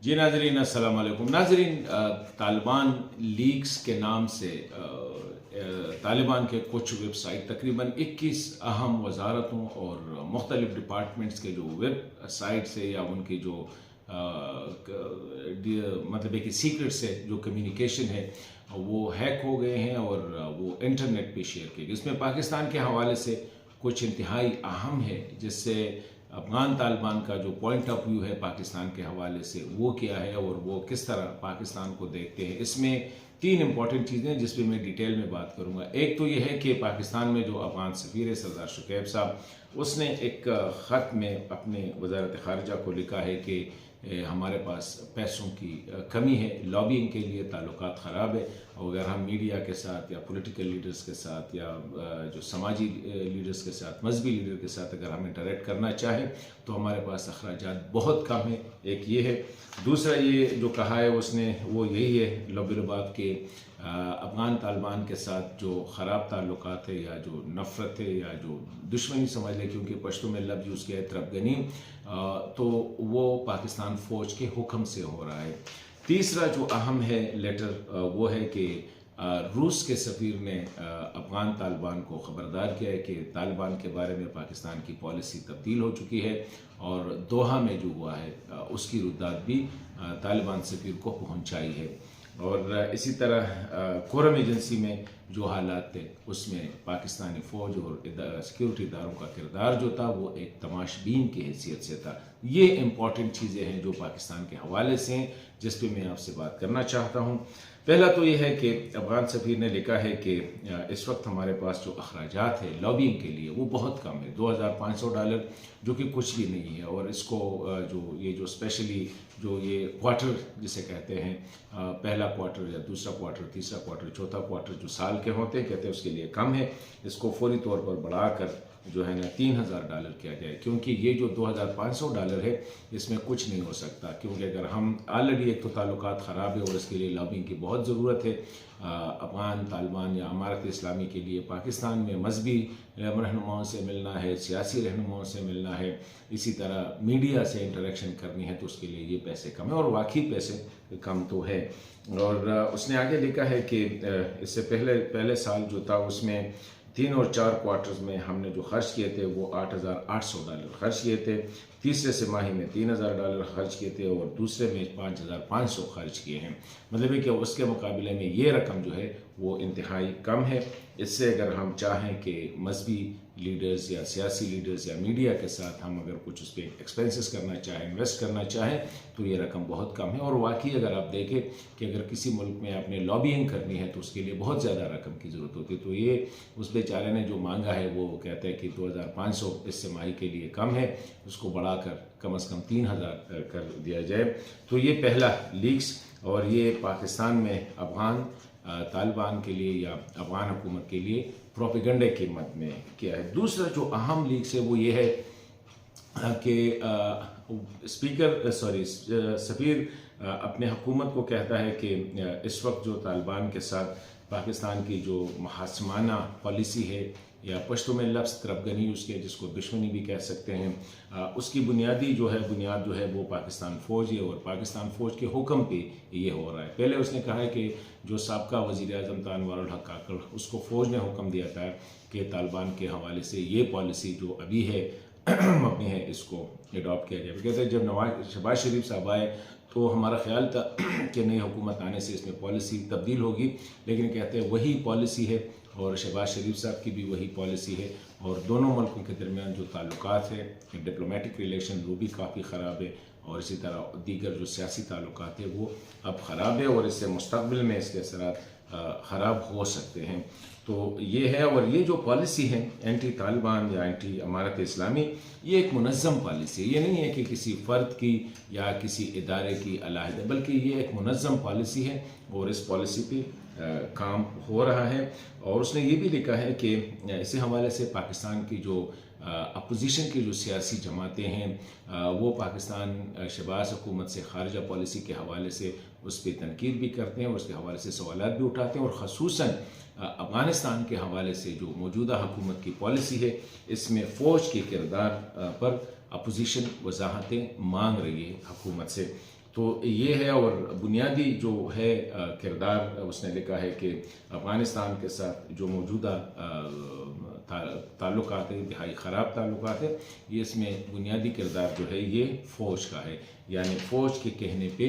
जी नाजरीन, अस्सलाम वालेकुम। नाजरीन, तालिबान लीग्स के नाम से तालिबान के कुछ वेबसाइट तकरीबन 21 अहम वजारतों और मुख्तलिफ डिपार्टमेंट्स के जो वेबसाइट्स है या उनकी जो मतलब एक सीक्रेट से जो कम्युनिकेशन है वो हैक हो गए हैं और वो इंटरनेट पे शेयर किए गए। इसमें पाकिस्तान के हवाले से कुछ इंतहाई अहम है, जिससे अफगान तालिबान का जो पॉइंट ऑफ व्यू है पाकिस्तान के हवाले से वो क्या है और वो किस तरह पाकिस्तान को देखते हैं। इसमें तीन इंपॉर्टेंट चीज़ें जिस पे मैं डिटेल में बात करूंगा। एक तो ये है कि पाकिस्तान में जो अफगान सफ़ीर है सरदार शुकैब साहब, उसने एक ख़त में अपने वज़ारत ख़ारिजा को लिखा है कि हमारे पास पैसों की कमी है, लॉबिंग के लिए ताल्लुकात ख़राब है, और अगर हम मीडिया के साथ या पॉलिटिकल लीडर्स के साथ या जो समाजी लीडर्स के साथ, मजहबी लीडर के साथ अगर हम इंटरेक्ट करना चाहें तो हमारे पास अखराजात बहुत कम है। एक ये है। दूसरा ये जो कहा है उसने वो यही है लबरबाद के अफगान तालिबान के साथ जो ख़राब ताल्लुकात है या जो नफ़रत है या जो दुश्मनी समझ लें, क्योंकि पश्तो में लफ्ज़ यूज़ किया है तरफगनी, तो वो पाकिस्तान फ़ौज के हुक्म से हो रहा है। तीसरा जो अहम है लेटर वो है कि रूस के सफ़ीर ने अफगान तालिबान को ख़बरदार किया है कि तालिबान के बारे में पाकिस्तान की पॉलिसी तब्दील हो चुकी है और दोहा में जो हुआ है उसकी रुद्दात भी तालिबान सफ़ीर को पहुंचाई है। और इसी तरह कोरम एजेंसी में जो हालात थे उसमें पाकिस्तानी फ़ौज और सिक्योरिटी इदारों का किरदार जो था वो एक तमाशबीन की हैसियत से था। ये इम्पॉर्टेंट चीज़ें हैं जो पाकिस्तान के हवाले से हैं, जिस पे मैं आपसे बात करना चाहता हूँ। पहला तो ये है कि अफगान सफ़ीर ने लिखा है कि इस वक्त हमारे पास जो अखराजात है लॉबिंग के लिए वो बहुत कम है, $2500, जो कि कुछ भी नहीं है। और इसको जो स्पेशली जो ये क्वार्टर जिसे कहते हैं, पहला क्वार्टर या दूसरा क्वार्टर, तीसरा क्वार्टर, चौथा क्वार्टर जो साल के होते हैं, कहते हैं उसके लिए कम है। इसको फौरी तौर पर बढ़ाकर जो है ना $3000 किया जाए, क्योंकि ये जो $2500 है इसमें कुछ नहीं हो सकता। क्योंकि अगर हम ऑलरेडी एक तो ताल्लुकात ख़राब है और इसके लिए लॉबिंग की बहुत ज़रूरत है। अफगान तालिबान या अमारत इस्लामी के लिए पाकिस्तान में मजहबी रहनुमाओं से मिलना है, सियासी रहनुमाओं से मिलना है, इसी तरह मीडिया से इंटरेक्शन करनी है, तो उसके लिए ये पैसे कम है और वाकई पैसे कम तो है। और उसने आगे लिखा है कि इससे पहले साल जो था उसमें 3 और 4 क्वार्टर्स में हमने जो खर्च किए थे वो $8800 खर्च किए थे। तीसरे तिमाही में $3000 खर्च किए थे और दूसरे में 5500 खर्च किए हैं। मतलब है कि उसके मुकाबले में ये रकम जो है वो इंतहाई कम है। इससे अगर हम चाहें कि मजहबी लीडर्स या सियासी लीडर्स या मीडिया के साथ हम अगर कुछ उस पर एक्सपेंसेस करना चाहें, इन्वेस्ट करना चाहें, तो ये रकम बहुत कम है। और वाकई अगर आप देखें कि अगर किसी मुल्क में आपने लॉबिंग करनी है तो उसके लिए बहुत ज़्यादा रकम की ज़रूरत होती है। तो ये उस बेचारे ने जो मांगा है वो कहते हैं कि 2500 इस तिमाही के लिए कम है, उसको बढ़ाकर कम से कम 3000 कर दिया जाए। तो ये पहला लीक्स, और ये पाकिस्तान में अफगान तालिबान के लिए या अफगान हुकूमत के लिए प्रोपेगेंडे के मत में किया है। दूसरा जो अहम लीक्स है वो ये है कि सफ़ीर अपने हुकूमत को कहता है कि इस वक्त जो तालिबान के साथ पाकिस्तान की जो मुहासमाना पॉलिसी है या पश्तो में लफ्ज़ तरफगनी उसके जिसको दुश्मनी भी कह सकते हैं, उसकी बुनियाद जो है वो पाकिस्तान फ़ौज है और पाकिस्तान फ़ौज के हुक्म पे ये हो रहा है। पहले उसने कहा है कि जो साबका वज़ीर आज़म था अनवारुल हक काकड़, उसको फ़ौज ने हुक्म दिया था कि तालिबान के हवाले से ये पॉलिसी जो अभी है मबनी है इसको एडॉप्ट किया जाए। कहते हैं जब शहबाज शरीफ साहब आए तो हमारा ख्याल था कि नई हुकूमत आने से इसमें पॉलिसी तब्दील होगी, लेकिन कहते हैं वही पॉलिसी है और शहबाज शरीफ साहब की भी वही पॉलिसी है। और दोनों मुल्कों के दरमियान जो ताल्लुकात है, डिप्लोमेटिक रिलेशन, वो भी काफ़ी ख़राब है और इसी तरह दीगर जो सियासी ताल्लुकात है वो अब ख़राब है और इससे मुस्तक़बिल में इसके असरात ख़राब हो सकते हैं। तो ये है। और ये जो पॉलिसी है एंटी तालिबान या एंटी अमारत इस्लामी, ये एक मुनज़्ज़म पॉलिसी है। ये नहीं है कि किसी फ़र्द की या किसी इदारे की अलहदा, बल्कि ये एक मुनज़्ज़म पॉलिसी है और इस पॉलिसी पे काम हो रहा है। और उसने ये भी लिखा है कि इसी हवाले से पाकिस्तान की जो अपोजिशन की जो सियासी जमातें हैं वो पाकिस्तान शहबाज हुकूमत से खारजा पॉलिसी के हवाले से उस पर तनकीद भी करते हैं और उसके हवाले से सवालात भी उठाते हैं। और ख़ुसूसन अफ़गानिस्तान के हवाले से जो मौजूदा हुकूमत की पॉलिसी है इसमें फ़ौज के किरदार पर अपोजिशन वजाहतें मांग रही है हुकूमत से। तो ये है। और बुनियादी जो है किरदार उसने लिखा है कि अफ़गानिस्तान के साथ जो मौजूदा ताल्लुकात है, इंतहाई ख़राब ताल्लुकात है, ये इसमें बुनियादी किरदार जो है ये फ़ौज का है। यानी फ़ौज के कहने पे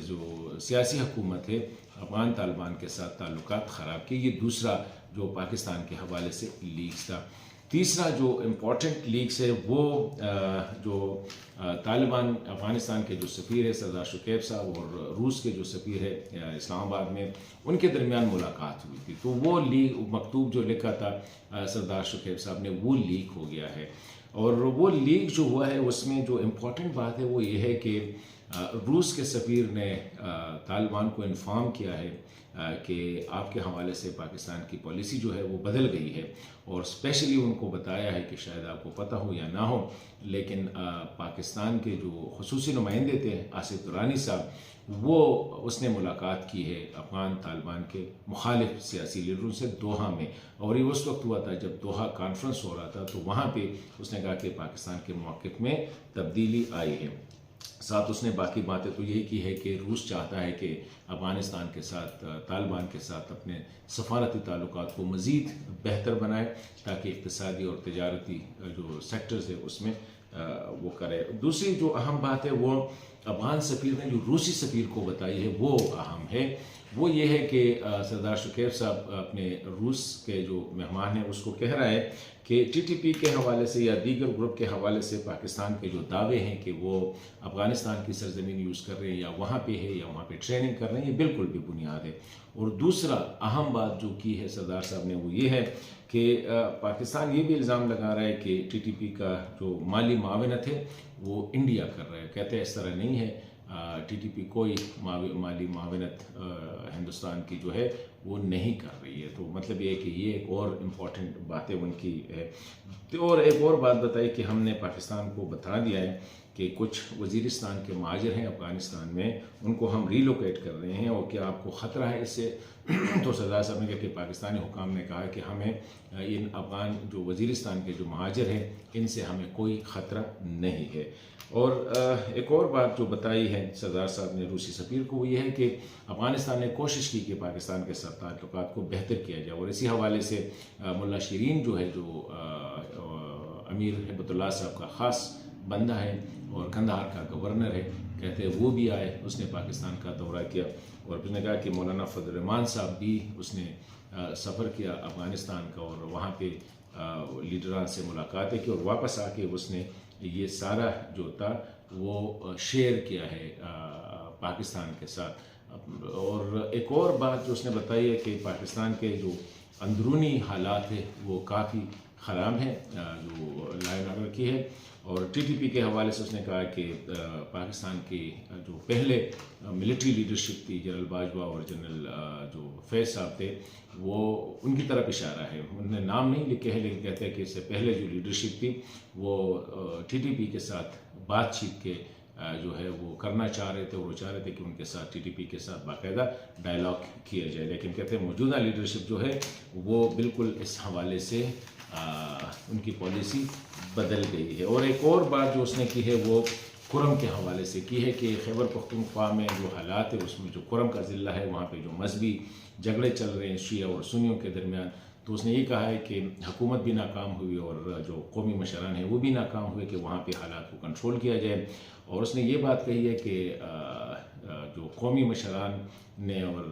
जो सियासी हुकूमत है अफ़गान तालिबान के साथ ताल्लुकात ख़राब की। ये दूसरा जो पाकिस्तान के हवाले से लीक्स था। तीसरा जो इम्पोर्टेंट लीक्स है वो जो तालिबान अफ़गानिस्तान के जो सफ़ीर है सरदार शुकैब साहब और रूस के जो सफ़ीर है इस्लामाबाद में, उनके दरमियान मुलाकात हुई थी। तो वो लीक मकतूब जो लिखा था सरदार शुकैब साहब ने, वो लीक हो गया है। और वो लीक जो हुआ है उसमें जो इम्पोर्टेंट बात है वो ये है कि रूस के सफ़ीर ने तालिबान को इन्फॉर्म किया है कि आपके हवाले से पाकिस्तान की पॉलिसी जो है वो बदल गई है, और स्पेशली उनको बताया है कि शायद आपको पता हो या ना हो, लेकिन पाकिस्तान के जो खुसूसी नुमाइंदे थे आसिफ दुरानी साहब, वो उसने मुलाकात की है अफ़गान तालिबान के मुखालिफ सियासी लीडरों से दोहा में। और ये उस वक्त हुआ था जब दोहा कॉन्फ्रेंस हो रहा था, तो वहाँ पे उसने कहा कि पाकिस्तान के मौक़िफ़ में तब्दीली आई है। साथ उसने बाकी बातें तो यही की है कि रूस चाहता है कि अफ़गानिस्तान के साथ तालिबान के साथ अपने सफारती ताल्लुकात को मज़ीद बेहतर बनाए, ताकि इक़्तिसादी और तिजारती जो सेक्टर्स है उसमें वो करे। दूसरी जो अहम बात है वो अफ़गान सफ़ीर ने जो रूसी सफ़ीर को बताई है वो अहम है। वो ये है कि सरदार शुकैब साहब अपने रूस के जो मेहमान हैं उसको कह रहा है कि टीटीपी के हवाले से या दीगर ग्रुप के हवाले से पाकिस्तान के जो दावे हैं कि वो अफ़गानिस्तान की सरजमीन यूज़ कर रहे हैं या वहाँ पे है या वहाँ पे ट्रेनिंग कर रहे हैं, ये बिल्कुल भी बुनियाद है। और दूसरा अहम बात जो की है सरदार साहब ने वो ये है कि पाकिस्तान ये भी इल्ज़ाम लगा रहा है कि टीटीपी का जो माली मावनत है वो इंडिया कर रहा है। कहते हैं इस तरह नहीं है, टीटीपी कोई माली मावनत हिंदुस्तान की जो है वो नहीं कर रही है। तो मतलब ये है कि ये एक और इम्पॉर्टेंट बातें उनकी है। तो और एक और बात बताई कि हमने पाकिस्तान को बता दिया है कि कुछ वज़ीरिस्तान के महाजिर हैं अफ़गानिस्तान में, उनको हम रीलोकेट कर रहे हैं, और क्या आपको ख़तरा है इससे? तो सरदार साहब ने कहा कि पाकिस्तानी हुकाम ने कहा कि हमें इन अफ़गान जो वज़ीरिस्तान के जो महाजिर हैं इनसे हमें कोई ख़तरा नहीं है। और एक और बात जो बताई है सरदार साहब ने रूसी सफ़ीर को, वो ये है कि अफ़गानिस्तान ने कोशिश की कि पाकिस्तान के साथ ताल्लुकात को बेहतर किया जाए। और इसी हवाले से मुल्ला शीरीन जो है, जो अमीर हिब्बतुल्लाह साहब का ख़ास बंदा है और कंधार का गवर्नर है, कहते हैं वो भी आए, उसने पाकिस्तान का दौरा किया। और उसने कहा कि मौलाना फजल रहमान साहब भी उसने सफ़र किया अफ़गानिस्तान का, और वहाँ पे लीडरान से मुलाकातें की, और वापस आके उसने ये सारा जो था वो शेयर किया है पाकिस्तान के साथ। और एक और बात जो उसने बताई है कि पाकिस्तान के जो अंदरूनी हालात है वो काफ़ी ख़राब हैं, जो लाइन ऑर्डर की है। और टीटीपी के हवाले से उसने कहा कि पाकिस्तान की जो पहले मिलिट्री लीडरशिप थी, जनरल बाजवा और जनरल जो फैज़ साहब थे, वो उनकी तरफ इशारा है। उन्होंने नाम नहीं लिखे हैं, लेकिन कहते हैं कि इससे पहले जो लीडरशिप थी वो टीटीपी के साथ बातचीत के जो है वो करना चाह रहे थे, और वो चाह रहे थे कि उनके साथ टीटीपी के साथ बाकायदा डायलॉग किया जाए। लेकिन कहते हैं मौजूदा लीडरशिप जो है वो बिल्कुल इस हवाले से उनकी पॉलिसी बदल गई है। और एक और बात जो उसने की है वो कुरम के हवाले से की है कि खैबर पख्तूनख्वा में जो हालात है उसमें जो कुरम का ज़िला है वहाँ पे जो मजहबी झगड़े चल रहे हैं शिया और सुन्नियों के दरमियान, तो उसने ये कहा है कि हुकूमत भी नाकाम हुई और जो कौमी मशरान हैं वो भी नाकाम हुए कि वहाँ पे हालात को कंट्रोल किया जाए। और उसने ये बात कही है कि जो कौमी मशरान ने और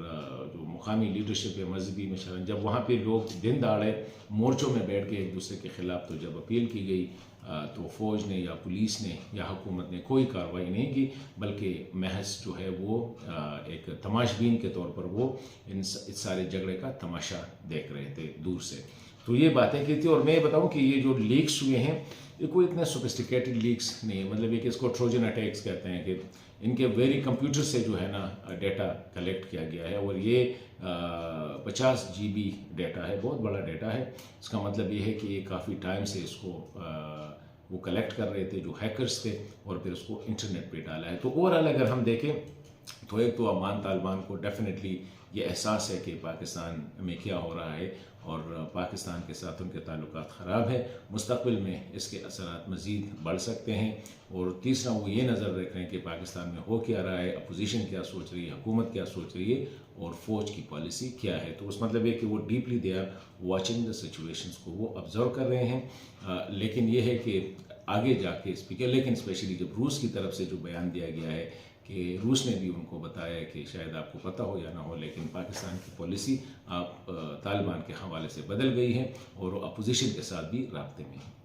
जो मुकामी लीडरशिप है मजहबी मशरान, जब वहाँ पे लोग दिन दहाड़े मोर्चों में बैठ के एक दूसरे के ख़िलाफ़ तो जब अपील की गई तो फ़ौज ने या पुलिस ने या हुकूमत ने कोई कार्रवाई नहीं की, बल्कि महज जो है वो एक तमाशबीन के तौर पर वो इस सारे झगड़े का तमाशा देख रहे थे दूर से। तो ये बातें की थी। और मैं ये बताऊँ कि ये जो लीक्स हुए हैं ये कोई इतने सोफिस्टिकेटेड लीक्स नहीं है, मतलब ये कि इसको ट्रोजन अटैक्स कहते हैं कि इनके वेरी कंप्यूटर से जो है ना डेटा कलेक्ट किया गया है, और ये 50 GB डेटा है, बहुत बड़ा डेटा है। इसका मतलब ये है कि ये काफ़ी टाइम से इसको वो कलेक्ट कर रहे थे जो हैकर्स थे, और फिर उसको इंटरनेट पे डाला है। तो ओवरऑल अगर हम देखें तो एक तो अमान तालिबान को डेफिनेटली ये एहसास है कि पाकिस्तान में क्या हो रहा है और पाकिस्तान के साथ उनके ताल्लुकात ख़राब है, मुस्तक़बिल में इसके असरात मज़ीद बढ़ सकते हैं। और तीसरा वो ये नज़र रख रहे हैं कि पाकिस्तान में हो क्या रहा है, अपोजिशन क्या सोच रही है, हुकूमत क्या सोच रही है और फ़ौज की पॉलिसी क्या है। तो उस मतलब है कि वो deeply they are watching the situations को वो ऑब्ज़र्व कर रहे हैं। लेकिन ये है कि आगे जाके स्पीकर, लेकिन स्पेशली जब रूस की तरफ से जो बयान दिया गया है कि रूस ने भी उनको बताया कि शायद आपको पता हो या ना हो, लेकिन पाकिस्तान की पॉलिसी तालिबान के हवाले से बदल गई है और अपोजिशन के साथ भी राब्ते में है।